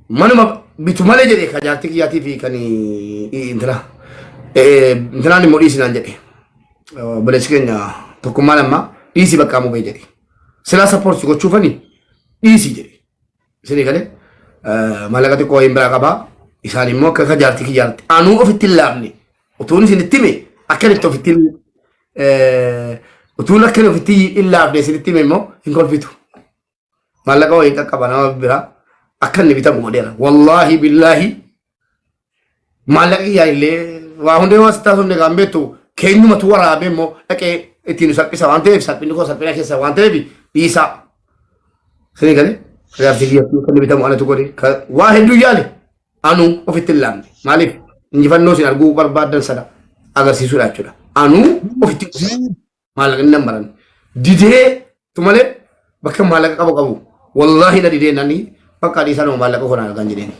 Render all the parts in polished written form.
manuma bitu malee jedhe ka jaartii kiyyaatii fi kan intinaan immoo dhiisinaan jedhe baleessi keenya tokkummaan amma dhiisii bakka mubee jedhe silaa sappoorti gochuufanii dhiisii jedhe isinii galee maallaqa xiqqoo hin biraa qabaa isaan immoo akka jaartii kiyyaatti anuu ofitti hin laafne utuun isin itti hime akkanitti ofitti utuun akkani ofitti hin laafne isin itti hime immoo hin kolfitu maallaqa wayii qaqqaba nama biraa akkanni bitamu godheera wallaahi billaahi maallaqa kiyyaa illee waa hundee waan sitaa sunne kan beektu keenyumatu waraabee immoo dhaqee ittiin salphisa waan ta'eef salphinni koo salphina keessa waan ta'eef dhiisaa isinii galee jaartii kiyyaatti akkanni bitamu anatu godhe waa hedduu yaale anuu ofitti hin laafne maaliif injifannoo isin arguu barbaadan sana agarsiisuudha jechuudha anuu ofitti maallaqni nan baran didee tumalee bakka maallaqa qabu wallaahi na didee nanii bakka dhiisaa nama maallaqa konaan argaan jedheeni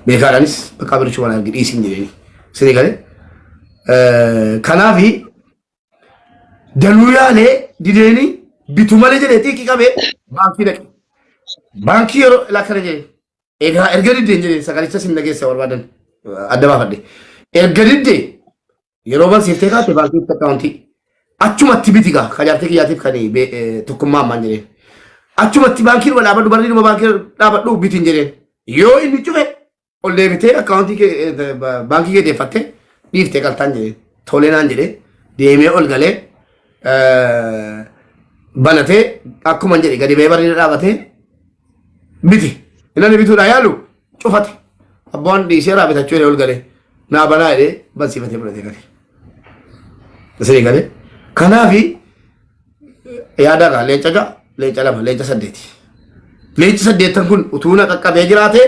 beekaadhaanis bakka birchuu waan argi dhiisiin jedheeni isinii galee kanaafi danuu yaalee dideeni bitu malee jedhee xiiqii qabee baankii dhaqe baankii yeroo lakkana jedhe egaa erga diddeen jedhe sagalicha sin nageessa barbaadan adda baafadhe erga diddee yeroo bansiiftee kaate baankii akkaawuntii achumatti bitigaa kajaartii kiyyaatiif kan tokkummaa ammaan jedheen achumatti baankii dhuma dhaabadhu barri dhuma baankii dhaabadhu bitiin jedheen yoo inni cufe ol deebitee akkaawuntii baankii kee deeffattee dhiiftee qaltaan jedheen tolee naan jedhee deemee ol galee banatee akkuma jedhe gadi bee barri dhaabatee biti inni bituudha yaalu cufate abbaan dhiisee raabitachuu ol galee naa banaa jedhee bansiifatee fudhatee galee isinii galee kanaafi yaada gaa leenca ja'a leenca lama leenca saddeeti leenci saddeettan kun utuuna qaqqabee jiraate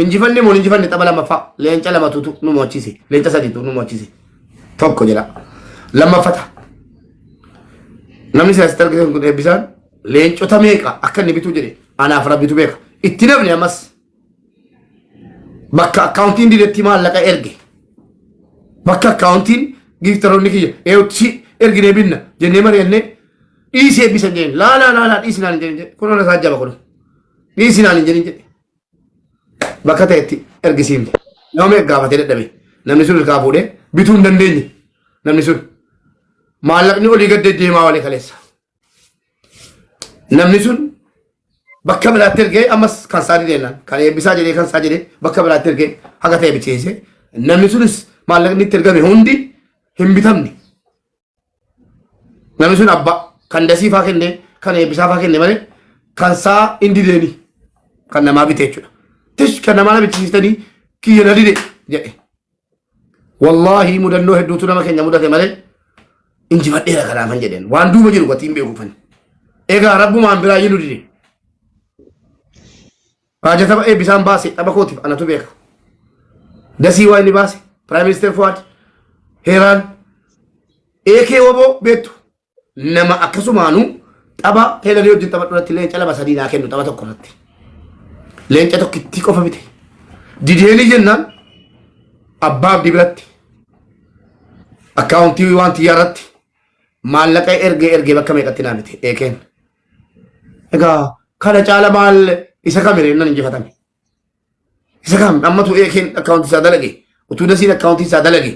injifanni moo injifanni tapha lammaffaa leenca lamatu nu mo'achiise leenca sadiitu nu mo'achiise tokko jedha lammaffata namni siyaasatti argitan kun eebbisaan leencota meeqa akka inni bituu jedhe anaaf rabbitu beeka itti namni ammas bakka akkaawuntiin didetti maallaqa erge bakka akkaawuntiin giiftaroonni kiyya eewutti erginee binna jennee mari'annee dhiisii eebbisan jedheen laa dhiisinaan hin jedhin jedhe kunuun isaa jaba kunu dhiisinaan hin jedhin jedhe bakka ta'etti ergisiifne nama meeqa gaafatee dadhabe namni sun ilkaa fuudhee bituu hin dandeenye namni sun maallaqni olii gad deemaa walee kaleessa namni sun bakka biraatti ergee ammas kan isaa dideenaan kan eebbisaa jedhee kan isaa jedhee bakka biraatti ergee haga ta'e bicheesse namni sunis maallaqni itti ergame hundi hin bitamne namni sun abbaa kan dasiifaa kennee kan eebbisaafaa kenne malee kan isaa hin dideeni kan namaa bite jechuudha tish kan namaa bichisiistanii kiyya na dide jedhe wallaahi mudannoo hedduutu nama keenya mudate malee injifadheera kanaafan jedheen waan duuba jiru gatiin beekufan egaa rabbumaan biraa yinu dide raja tapha eebbisaan baase tapha kootiif anatu beeka dasii waa inni baase prime minister Fuad heeraan eekee waboo beektu nama akkasumaanu tapha heelanii wajjin tapha duratti leenca lama sadii naa kennu tapha tokko irratti leenca tokkitti qofa bite dideenii jennaan abbaa abdii biratti akkaawuntii waan xiyyaarratti maallaqa ergee bakka meeqatti naamite eekeen egaa kana caala maal isa kamere nan injifatame isa kam ammatu eekeen akkaawuntii isaa dalage utuu dasiin akkaawuntii isaa dalage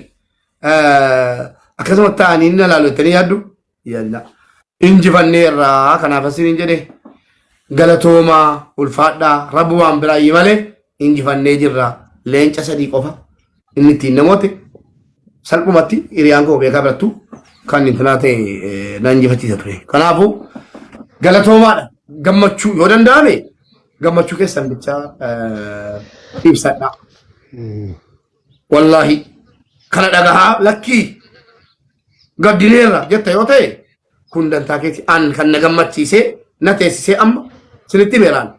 akkasuma ta'anii inni ilaalu jettanii yaaddu yalla injifanneerraa kanaaf asin jedhe galatoomaa ulfaadhaa rabbu waan biraa malee injifannee jirra leenca sadii qofa inni ittiin namoota salphumatti hiriyaan koo beekaa birattu kan intinaa ta'e na injifachiisa ture kanaafuu galatoomaadha gammachuu yoo danda'ame gammachuu keessan bicha ibsadha wallaahi kana dhagahaa lakkii gaddineerra jetta yoo ta'e kun dantaa keeti an kan na gammachiisee na teessisee amma sinitti beeraan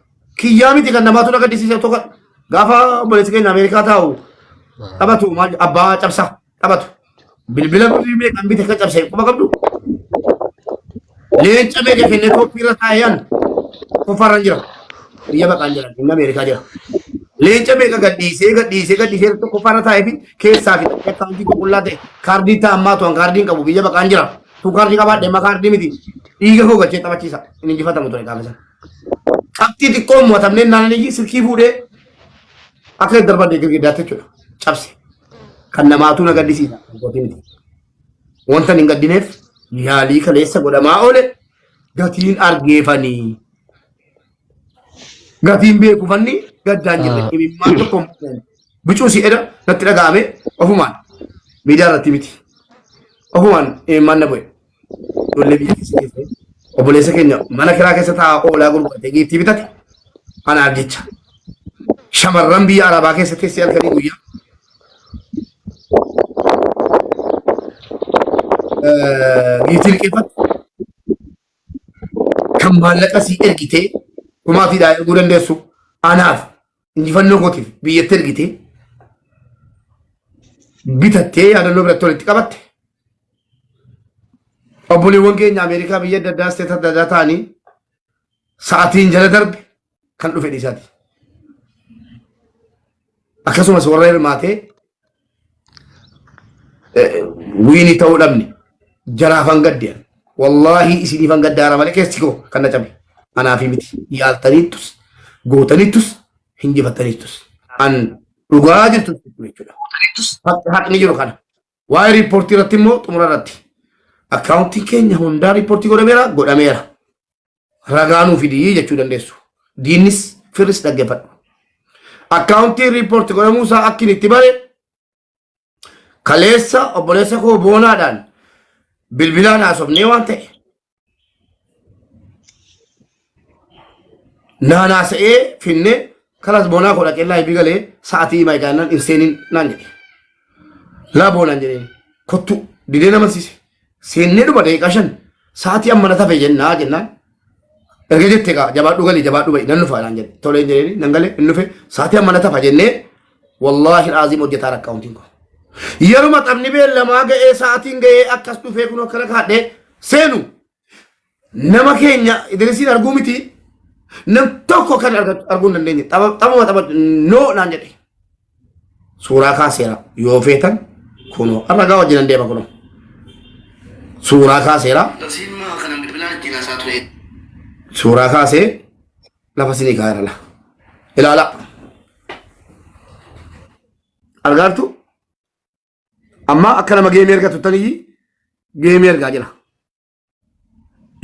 kiyyaa miti kan namaatu na gaddisiisee tokko gaafa obboleessi keenya Ameerikaa taa'u taphatu maal abbaa cabsaa taphatu bilbila birrii meeqan bite kan cabsee quba qabdu leenca meeqa kennee Itoophiirra taa'een kofarran jira biyya baqaan jira inni Ameerikaa jira leenca meeqa gadhiisee tokko farra taa'ee fi keessaa fi akkaawuntii qulqullaa ta'e kaardii taa'ammaa tu'an kaardiin qabu biyya baqaan jira tu kaardii qabaadhe ma kaardii miti dhiiga koo galchee taphachiisa inni injifatamu ture qaama sana qabxii xiqqoo mo'atamnee naannoo sirkii fuudhee akka darbanii girgiddaatti jechuudha. Cabse kan namaatu na gaddisiisa. Wanta hin gaddineef yaalii kaleessa godhamaa oole gatiin argeefanii gatiin beekufanni gaddaan jirre imimmaan tokko bicuu si'edha natti dhaga'ame ofumaan miidiyaa irratti miti ofumaan imimmaan na bu'e ijoollee biyya keessa keessa obboleessa keenya mana kiraa keessa taa'aa oolaa gurguratee giiftii bitate anaaf jecha shamarran biyya arabaa keessa teessee halkanii guyyaa giiftii liqeeffatu kan maallaqa sii ergitee kumaatiidhaa erguu dandeessu anaaf injifannoo kootiif biyyatti ergitee bitattee yaadannoo biratti walitti qabatte obboleewwan keenya Ameerikaa biyya adda addaa isteeta adda addaa ta'anii sa'aatiin jala darbe kan dhufe dhiisaati. Akkasumas warra hirmaatee wiinii ta'uu dhabne jaraafan gaddean wallaahi isiniifan gaddaara malee keessi koo kan na cabe anaafi miti yaaltaniittus gootanittus hinjifatanittus an dhugaa jirtu jechuudha. Haqni jiru kana waa'ee riippoortii irratti immoo xumura irratti akkaawuntii keenya hundaa riippoortii godhameera ragaanuu fidii jechuu dandeessu. Diinnis firris dhaggeeffadhu. Akkaawuntii riippoortii godhamuusaa akkin itti bare kaleessa obboleessa koo boonaadhaan bilbilaan haasofnee waan ta'e naanaasa'ee finne kanas boonaa koo dhaqee laayibii galee sa'aatii maayigaanaan inseeniin naan jedhe laa boonaan jedheen kottu didee namansiise seennee dhuma daqiiqaa 5 sa'aatii amma na tafe jennaa jennaan erga jettee kaa jabaadhu galee jabaadhu ba'i nan nufa naan jedhe toleen jedheen nan galee hin nufe sa'aatii amma na tafa jennee wallaahi alaaziim hojjetaa akkaawuntiin koo yeruma xabni beellamaa ga'ee sa'aatiin ga'ee akkas dhufee kun akkana kaadhee seenu nama keenya Idrisiin arguu miti nam tokko kan arguu hin dandeenye xabuma noo naan jedhe suuraa kaaseera yoo feetan kunoo arragaa wajjin deema kunoo suuraa kaaseera suuraa kaasee lafa sinii kaayarala ilaala argaartu amma akka nama geemii ergatu tanii geemii ergaa jira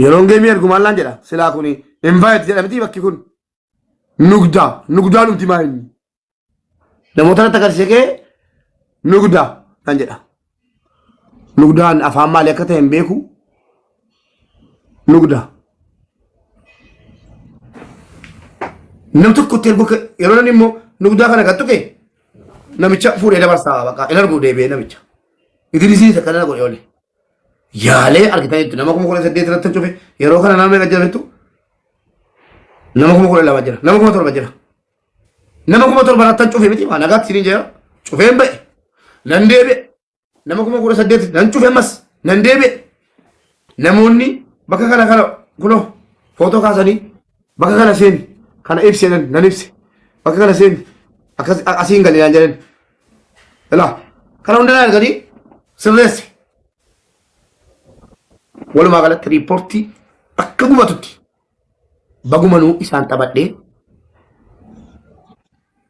yeroon geemii ergu maallaan jedha silaa kuni invite jedhamti bakki kun nugdaa dhumti maayinni namoota irratti agarsiisee nugdaa kan jedha nugdaan afaan maalii akka ta'e hin beeku nugdaa nam tokkotti ergu yeroo nan immoo nugdaa kana kan tuqe namicha fuudhee dabarsaa baqa in arguu deebi'ee namicha Idrisiin isa kana godhe oole yaalee argitan jettu nama 18 irratti cufe yeroo kana nama meeqa jira jettu nama 12 jira nama 7 jira nama 7 irratti cufe miti maa nagaatti siniin jira cufeen ba'e nan deebi'e nama 18 nan cufe mas nan deebi'e namoonni bakka kana kunoo footoo kaasanii bakka kana seeni kana ibse nan ibse bakka kana seeni asiin galee naan jedhan ilaa kana hundanaa arganii sirreesse walumaa galatti riippoortii akka gubatutti bagumanuu isaan taphadhee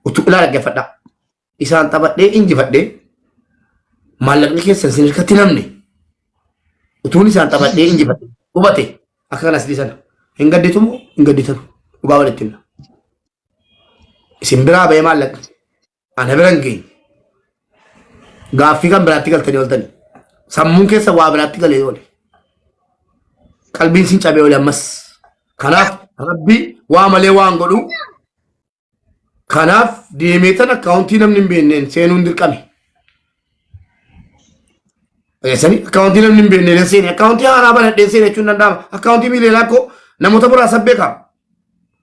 utuu ilaa dhaggeeffadhaa isaan taphadhee injifadhee maallaqni keessan sin hirkatti namne utuun isaan taphadhee injifadhee hubate akka kanas dhiisan hin gadditumoo hin gadditanu dhugaa walitti himna isin biraa ba'ee maallaqni ana bira hin geenye gaaffii kan biraatti galtanii ooltanii sammuun keessa waa biraatti galee oole qalbiin sin cabee oole ammas kanaaf rabbi waa malee waan godhu kanaaf deemeetan akkaawuntii namni hin beenneen seenuun dirqame eessanii akkaawuntii namni hin beenneen seeni akkaawuntii haaraa banadheen seeni jechuun danda'ama akkaawuntii miiliyoonaa koo namoota biraa sabbeekaa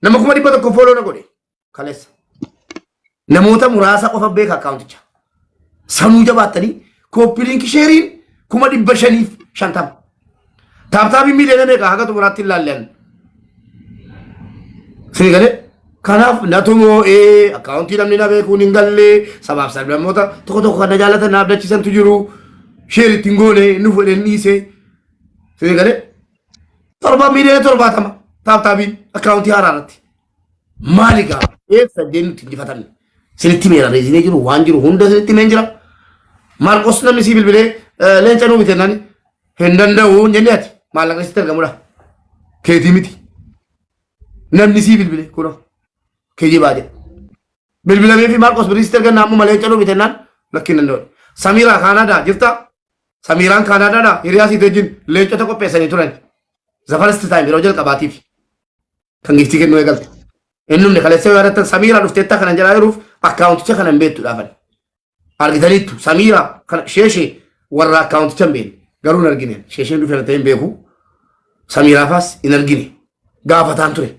nama 100 fooloo na godhe kaleessa namoota muraasa qofa beeka akkaawunticha sanuu jabaattanii kooppiiliinki sheeriin 550 taaptaabii miiliyoona meeqa haga xumuraatti hin laalleen sini galee kanaaf natumoo akkaawuntii namni na beekuun hin gallee sabaaf sablammoota tokko kan na jaalatan na abdachiisantu jiru sheeritti hin goone nu fudheen dhiise sini galee 7 miiliyoona 70 taaptaabiin akkaawuntii haaraa irratti مالكا إيه سجين تجفتن سنتي ميرا ريزيني جرو وانجرو هوندا سنتي منجرا ماركوس نمي سيبل بلي لين تنو بيتناني هندن دا وون جنيات مالك نستر كمودا كيتي ميتي نمني سيبل بلي كورا كيجي بعد بلبل في ماركوس بريستر كان نامو مالين تنو بيتنان لكن نندور سميرا كندا جرتا سميران كندا دا هرياسي تجين لين تكو بيسا نيتورن زفرست تايم روجل كباتي في كان جيتي كنو يقلت إنهم نخلص سويرة سميرا رفتة كان جلا يروف أكاونت تكنا نبيتو دافن أرجداليتو سميرا كان شيشي ورا أكاونت تنبين قالوا نرجين شيشين رفنا تين بيكو سميرا فاس إنرجيني قافة تانتوري